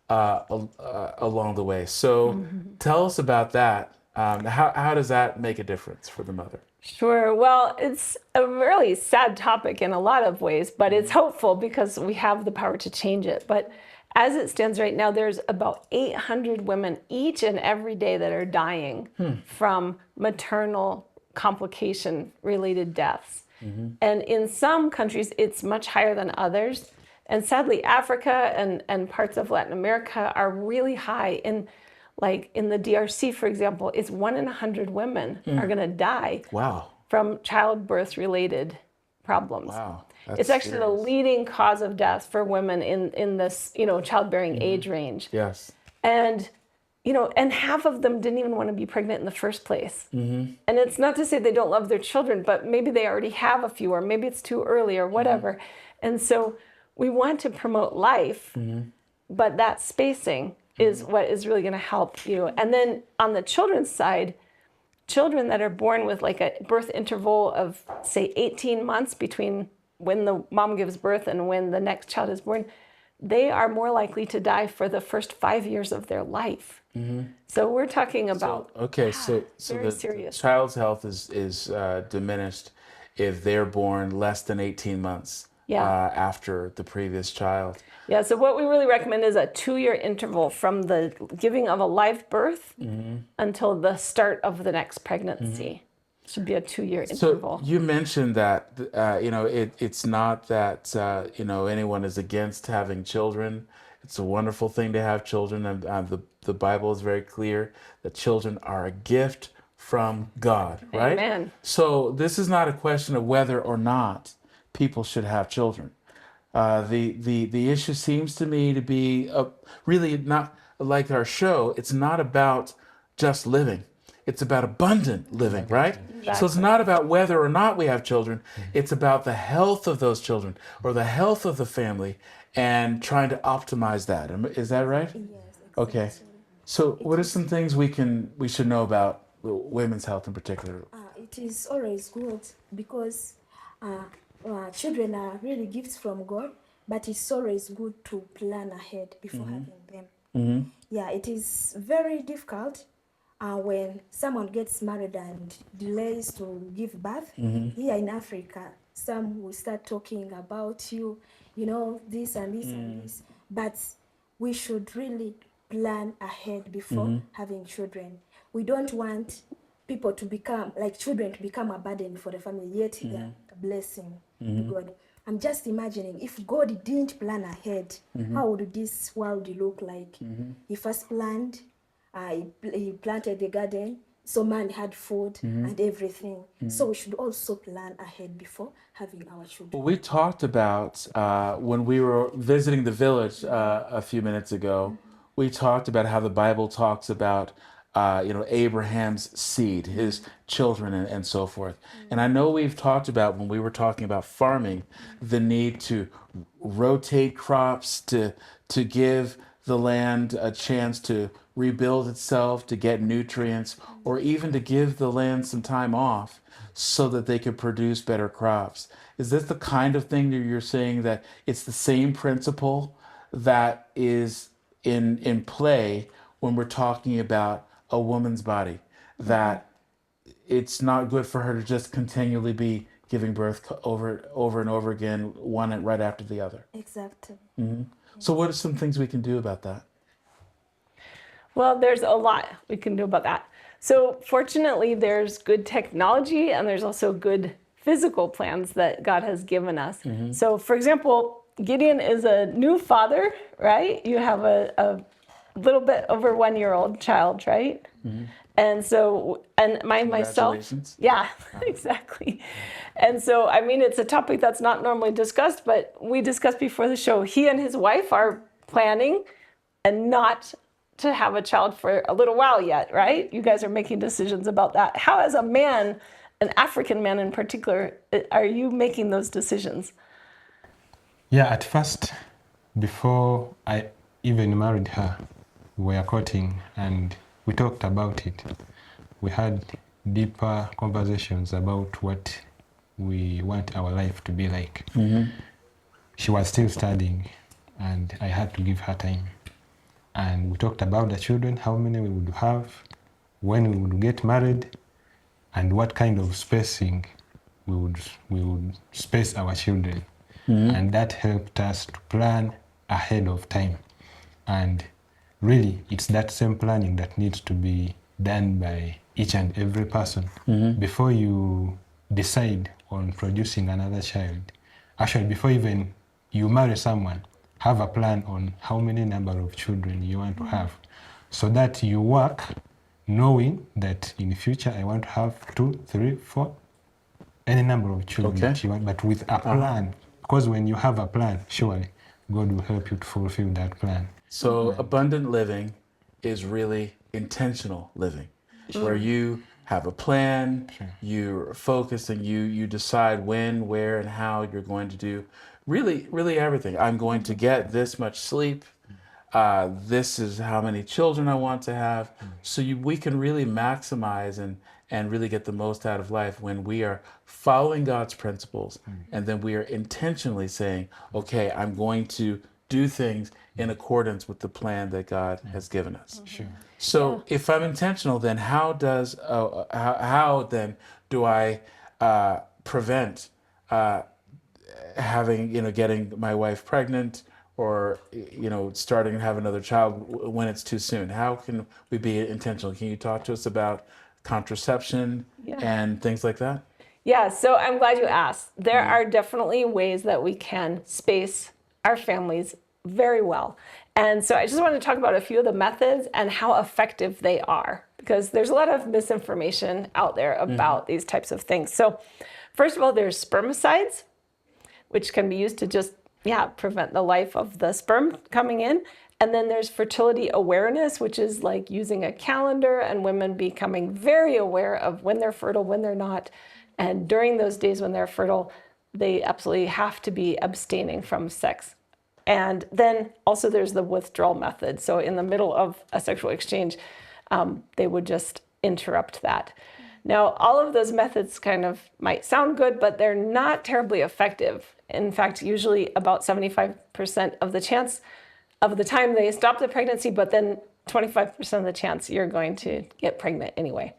[SPEAKER 1] along the way. So tell us about that. How does that make a difference for the mother?
[SPEAKER 2] Sure. Well, it's a really sad topic in a lot of ways, but it's hopeful because we have the power to change it. But as it stands right now, there's about 800 women each and every day that are dying from maternal complication-related deaths. And in some countries, it's much higher than others. And sadly, Africa and parts of Latin America are really high. Like in the DRC, for example, it's 1 in 100 women are going to die from childbirth-related problems.
[SPEAKER 1] Wow.
[SPEAKER 2] It's actually the leading cause of death for women in this, childbearing age range.
[SPEAKER 1] Yes.
[SPEAKER 2] And, and half of them didn't even want to be pregnant in the first place. And it's not to say they don't love their children, but maybe they already have a few, or maybe it's too early or whatever. And so we want to promote life, but that spacing is what is really going to help you. And then on the children's side, children that are born with like a birth interval of, say, 18 months between when the mom gives birth and when the next child is born, they are more likely to die for the first 5 years of their life. So we're talking about
[SPEAKER 1] Okay, so
[SPEAKER 2] very
[SPEAKER 1] the
[SPEAKER 2] serious.
[SPEAKER 1] child's health is diminished if they're born less than 18 months
[SPEAKER 2] Yeah.
[SPEAKER 1] after the previous child.
[SPEAKER 2] Yeah, so what we really recommend is a 2-year interval from the giving of a live birth until the start of the next pregnancy. Should be a 2-year interval.
[SPEAKER 1] So you mentioned that it's not that anyone is against having children. It's a wonderful thing to have children, and the Bible is very clear that children are a gift from God, right?
[SPEAKER 2] Amen.
[SPEAKER 1] So this is not a question of whether or not people should have children. The issue seems to me to be really not like our show. It's not about just living. It's about abundant living, right? So it's not about whether or not we have children. It's about the health of those children or the health of the family and trying to optimize that. Is that right?
[SPEAKER 4] Yes,
[SPEAKER 1] Okay.
[SPEAKER 4] exactly.
[SPEAKER 1] So what are some things we should know about women's health in particular?
[SPEAKER 4] It is always good because children are really gifts from God, but it's always good to plan ahead before having them. Yeah, it is very difficult when someone gets married and delays to give birth. Here in Africa, some will start talking about this and this and this, but we should really plan ahead before having children. We don't want people to become like children to become a burden for the family, yet they're a blessing to God. I'm just imagining if God didn't plan ahead, how would this world look like? He first planned, he planted the garden, so man had food and everything. So we should also plan ahead before having our children.
[SPEAKER 1] Well, we talked about when we were visiting the village a few minutes ago. We talked about how the Bible talks about Abraham's seed, his children, and so forth. And I know we've talked about when we were talking about farming, the need to rotate crops to give the land a chance to rebuild itself, to get nutrients, or even to give the land some time off so that they could produce better crops. Is this the kind of thing that you're saying that it's the same principle that is in play when we're talking about a woman's body, that it's not good for her to just continually be giving birth over and over again, one right after the other?
[SPEAKER 4] Exactly.
[SPEAKER 1] So what are some things we can do about that?
[SPEAKER 2] Well, there's a lot we can do about that. So fortunately, there's good technology and there's also good physical plans that God has given us. So for example, Gideon is a new father, right? You have a little bit over 1-year-old child, right? And so, and myself,
[SPEAKER 1] Congratulations.
[SPEAKER 2] yeah, exactly. And so, I mean, it's a topic that's not normally discussed, but we discussed before the show. He and his wife are planning and not to have a child for a little while yet, right? You guys are making decisions about that. How, as a man, an African man in particular, are you making those decisions?
[SPEAKER 3] Yeah, at first, before I even married her, we were courting and we talked about it. We had deeper conversations about what we want our life to be like. She was still studying and I had to give her time. And we talked about the children, how many we would have, when we would get married, and what kind of spacing we would space our children. And that helped us to plan ahead of time. And really, it's that same planning that needs to be done by each and every person. Before you decide on producing another child, actually before even you marry someone, have a plan on how many number of children you want to have, so that you work knowing that in the future I want to have 2, 3, 4, any number of children that you want, but with a plan. Because when you have a plan, surely God will help you to fulfill that plan.
[SPEAKER 1] So abundant living is really intentional living, where you have a plan, you're focused, and you decide when, where, and how you're going to do really everything. I'm going to get this much sleep. This is how many children I want to have. So we can really maximize and really get the most out of life when we are following God's principles, and then we are intentionally saying, okay, I'm going to do things in accordance with the plan that God has given us.
[SPEAKER 3] Sure.
[SPEAKER 1] So if I'm intentional, then how then do I prevent having, getting my wife pregnant, or starting to have another child when it's too soon? How can we be intentional? Can you talk to us about contraception and things like that?
[SPEAKER 2] Yeah, so I'm glad you asked. There are definitely ways that we can space our families very well. And so I just want to talk about a few of the methods and how effective they are, because there's a lot of misinformation out there about these types of things. So first of all, there's spermicides, which can be used to just, prevent the life of the sperm coming in. And then there's fertility awareness, which is like using a calendar and women becoming very aware of when they're fertile, when they're not. And during those days when they're fertile, they absolutely have to be abstaining from sex. And then also there's the withdrawal method. So in the middle of a sexual exchange, they would just interrupt that. Now, all of those methods kind of might sound good, but they're not terribly effective. In fact, usually about 75% of the chance of the time they stop the pregnancy, but then 25% of the chance you're going to get pregnant anyway.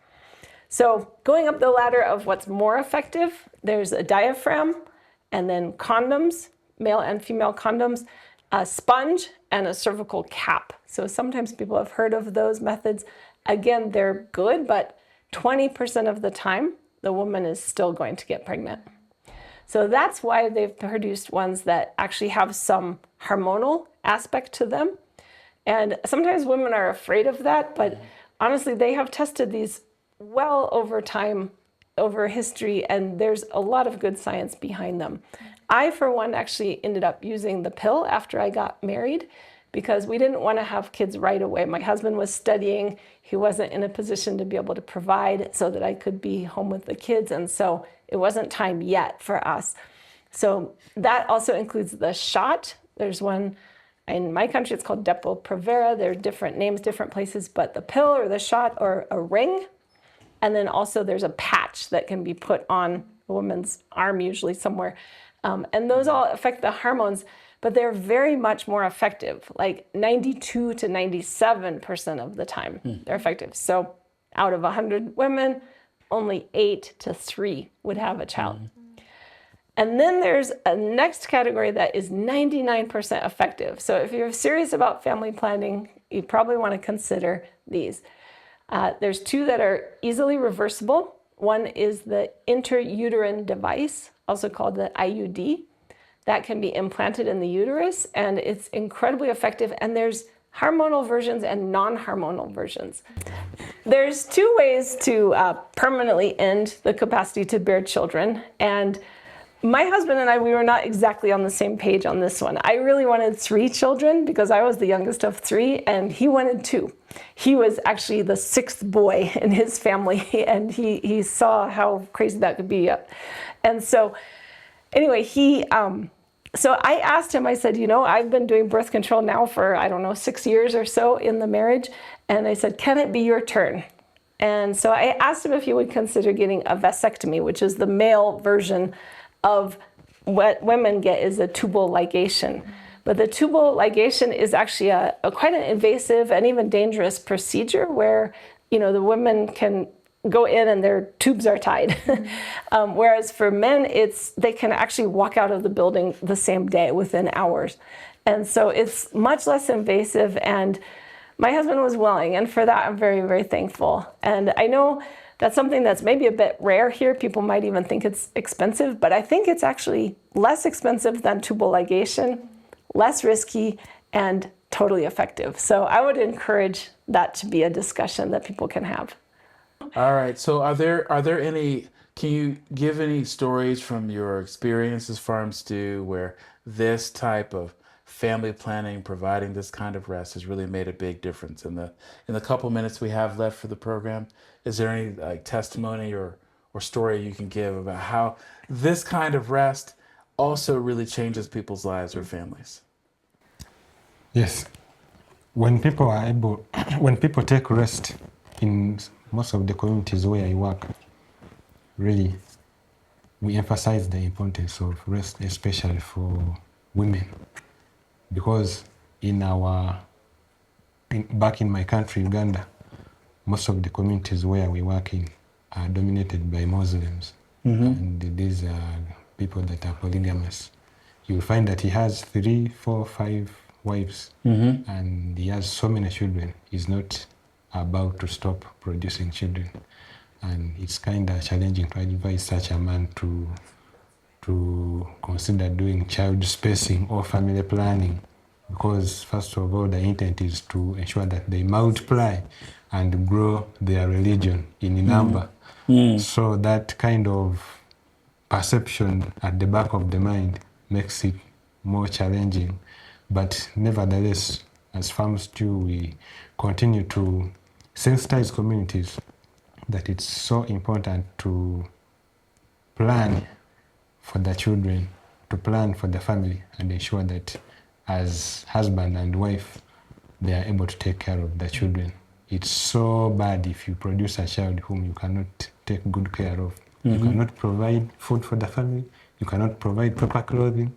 [SPEAKER 2] So going up the ladder of what's more effective, there's a diaphragm, and then condoms, male and female condoms, a sponge, and a cervical cap. So sometimes people have heard of those methods. Again, they're good, but 20% of the time, the woman is still going to get pregnant. So that's why they've produced ones that actually have some hormonal aspect to them. And sometimes women are afraid of that, but honestly, they have tested these well over time, over history, and there's a lot of good science behind them. I, for one, actually ended up using the pill after I got married because we didn't want to have kids right away. My husband was studying. He wasn't in a position to be able to provide so that I could be home with the kids, and so it wasn't time yet for us. So that also includes the shot. There's one in my country, it's called Depo-Provera. There are different names, different places, but the pill or the shot or a ring. And then also there's a patch that can be put on a woman's arm, usually somewhere. And those all affect the hormones, but they're very much more effective, like 92 to 97% of the time they're effective. So out of 100 women, only 8 to 3 would have a child. And then there's a next category that is 99% effective. So if you're serious about family planning, you probably want to consider these. There's 2 that are easily reversible. One is the intrauterine device, also called the IUD. That can be implanted in the uterus, and it's incredibly effective. And there's hormonal versions and non-hormonal versions. There's 2 ways to permanently end the capacity to bear children. And my husband and I, we were not exactly on the same page on this one. I really wanted 3 children because I was the youngest of 3, and he wanted 2. He was actually the 6th boy in his family, and he saw how crazy that could be. And so anyway, so I asked him, I said, I've been doing birth control now for, 6 years or so in the marriage. And I said, can it be your turn? And so I asked him if he would consider getting a vasectomy, which is the male version of what women get is a tubal ligation. But the tubal ligation is actually a quite an invasive and even dangerous procedure where, the women can go in and their tubes are tied. Whereas for men, they can actually walk out of the building the same day within hours. And so it's much less invasive, and my husband was willing, and for that I'm very, very thankful. And I know that's something that's maybe a bit rare here. People might even think it's expensive, but I think it's actually less expensive than tubal ligation, less risky, and totally effective. So I would encourage that to be a discussion that people can have.
[SPEAKER 1] All right. So are there any, can you give any stories from your experience as Farm Stew where this type of family planning, providing this kind of rest has really made a big difference? In the couple minutes we have left for the program, is there any testimony or story you can give about how this kind of rest also really changes people's lives or families?
[SPEAKER 3] Yes. When people take rest in most of the communities where I work, really, we emphasize the importance of rest, especially for women. because back in my country, Uganda, most of the communities where we work in are dominated by Muslims, and these are people that are polygamous. You'll find that he has 3, 4, 5 wives, and he has so many children. He's not about to stop producing children, and it's kind of challenging to advise such a man to consider doing child spacing or family planning, because first of all the intent is to ensure that they multiply and grow their religion in number. So that kind of perception at the back of the mind makes it more challenging. But nevertheless, as Farm Stew, we continue to sensitize communities that it's so important to plan for the children, to plan for the family, and ensure that as husband and wife, they are able to take care of the children. It's so bad if you produce a child whom you cannot take good care of. You cannot provide food for the family, you cannot provide proper clothing,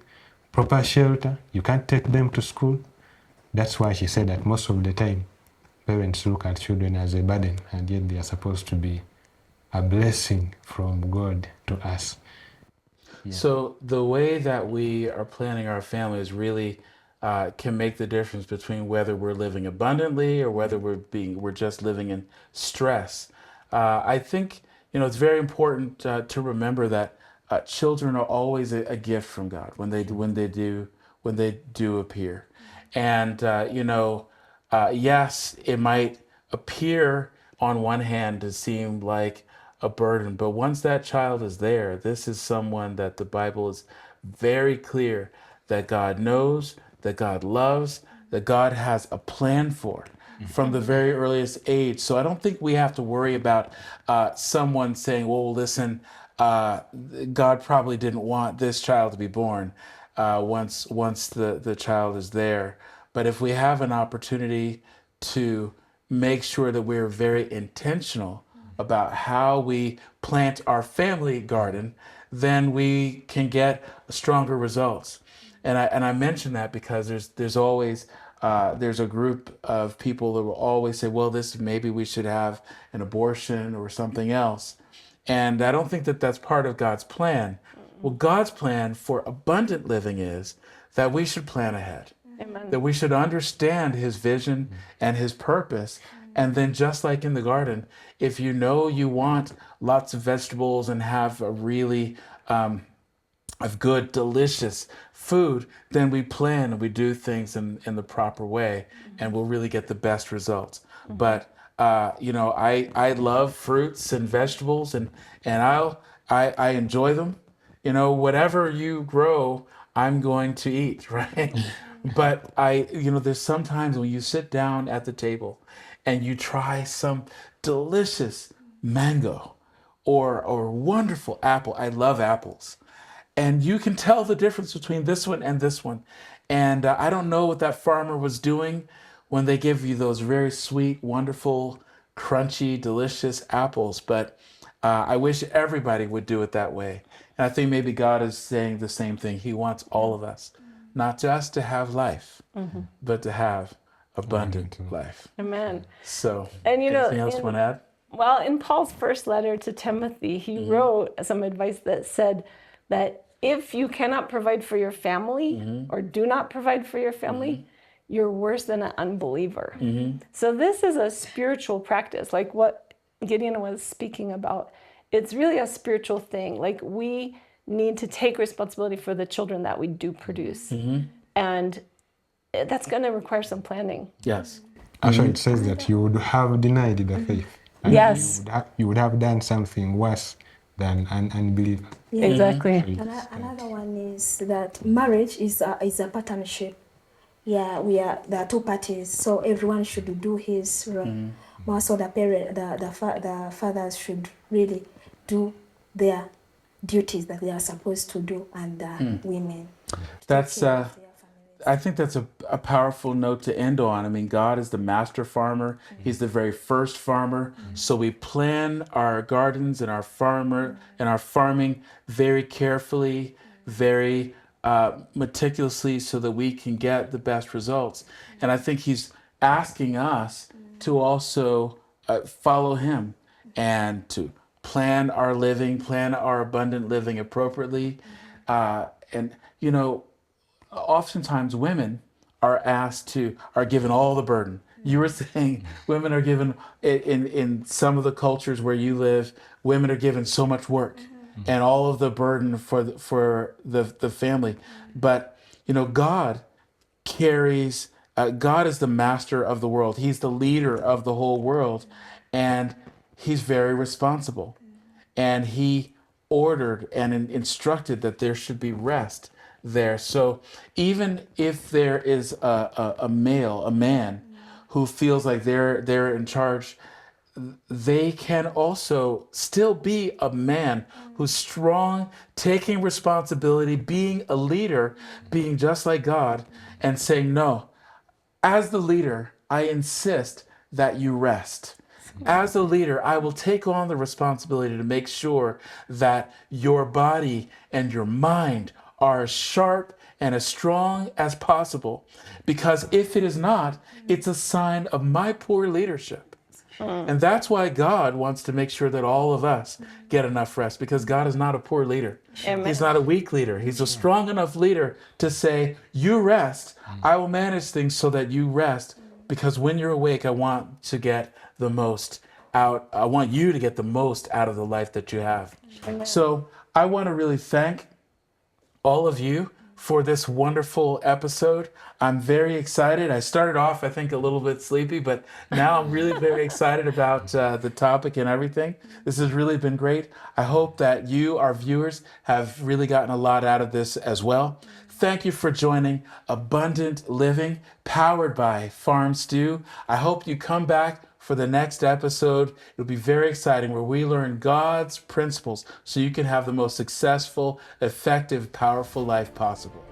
[SPEAKER 3] proper shelter, you can't take them to school. That's why she said that most of the time, parents look at children as a burden, and yet they are supposed to be a blessing from God to us.
[SPEAKER 1] So the way that we are planning our families really can make the difference between whether we're living abundantly or whether we're just living in stress. I think it's very important to remember that children are always a gift from God when they do appear, and yes, it might appear on one hand to seem like a burden, but once that child is there, this is someone that the Bible is very clear that God knows, that God loves, that God has a plan for from the very earliest age. So I don't think we have to worry about someone saying, well, listen, God probably didn't want this child to be born once the child is there. But if we have an opportunity to make sure that we're very intentional about how we plant our family garden, then we can get stronger results. And I mention that because there's always there's a group of people that will always say, well, maybe we should have an abortion or something else. And I don't think that that's part of God's plan. Well, God's plan for abundant living is that we should plan ahead.
[SPEAKER 2] Amen.
[SPEAKER 1] That we should understand his vision and his purpose. And then just like in the garden, if you know you want lots of vegetables and have a really of good, delicious food, then we plan and we do things in the proper way, and we'll really get the best results. But I love fruits and vegetables, and I enjoy them. Whatever you grow, I'm going to eat, right? But there's sometimes when you sit down at the table and you try some delicious mango or wonderful apple. I love apples. And you can tell the difference between this one and this one. And I don't know what that farmer was doing when they give you those very sweet, wonderful, crunchy, delicious apples. But I wish everybody would do it that way. And I think maybe God is saying the same thing. He wants all of us, not just to have life, but to have abundant life.
[SPEAKER 2] Amen.
[SPEAKER 1] So,
[SPEAKER 2] And
[SPEAKER 1] anything else you want to add?
[SPEAKER 2] Well, in Paul's first letter to Timothy, he wrote some advice that said that if you cannot provide for your family or do not provide for your family, you're worse than an unbeliever. So this is a spiritual practice, like what Gideon was speaking about. It's really a spiritual thing. Like we need to take responsibility for the children that we do produce. And that's going to require some planning.
[SPEAKER 1] Yes.
[SPEAKER 3] Actually, it says that you would have denied the faith. And
[SPEAKER 2] Yes.
[SPEAKER 3] you would have done something worse than an unbeliever.
[SPEAKER 4] Yeah.
[SPEAKER 2] Exactly.
[SPEAKER 4] Another one is that marriage is a partnership. Yeah, there are two parties, so everyone should do his role. More so the fathers should really do their duties that they are supposed to do, and the women.
[SPEAKER 1] That's
[SPEAKER 4] take care of their families.
[SPEAKER 1] I think that's a powerful note to end on. I mean, God is the master farmer. He's the very first farmer. So we plan our gardens and our farming very carefully, very meticulously so that we can get the best results. And I think he's asking us to also follow him and to plan our living, plan our abundant living appropriately. And, you know, oftentimes women are given all the burden. You were saying women are given in some of the cultures where you live, women are given so much work and all of the burden for the family. But you know, God is the master of the world. He's the leader of the whole world, and he's very responsible. And he ordered and instructed that there should be rest there. So even if there is a man who feels like they're in charge, they can also still be a man who's strong, taking responsibility, being a leader, being just like God, and saying, no, as the leader, I insist that you rest. As a leader, I will take on the responsibility to make sure that your body and your mind are as sharp and as strong as possible. Because if it is not, it's a sign of my poor leadership. And that's why God wants to make sure that all of us get enough rest, because God is not a poor leader.
[SPEAKER 2] Amen.
[SPEAKER 1] He's not a weak leader. He's a strong enough leader to say, you rest. I will manage things so that you rest, because when you're awake, I want to get the most out. I want you to get the most out of the life that you have.
[SPEAKER 2] Amen.
[SPEAKER 1] So I want to really thank all of you for this wonderful episode. I'm very excited. I started off, I think, a little bit sleepy, but now I'm really very excited about the topic and everything. This has really been great. I hope that you, our viewers, have really gotten a lot out of this as well. Thank you for joining Abundant Living, powered by Farm Stew. I hope you come back for the next episode. It'll be very exciting, where we learn God's principles so you can have the most successful, effective, powerful life possible.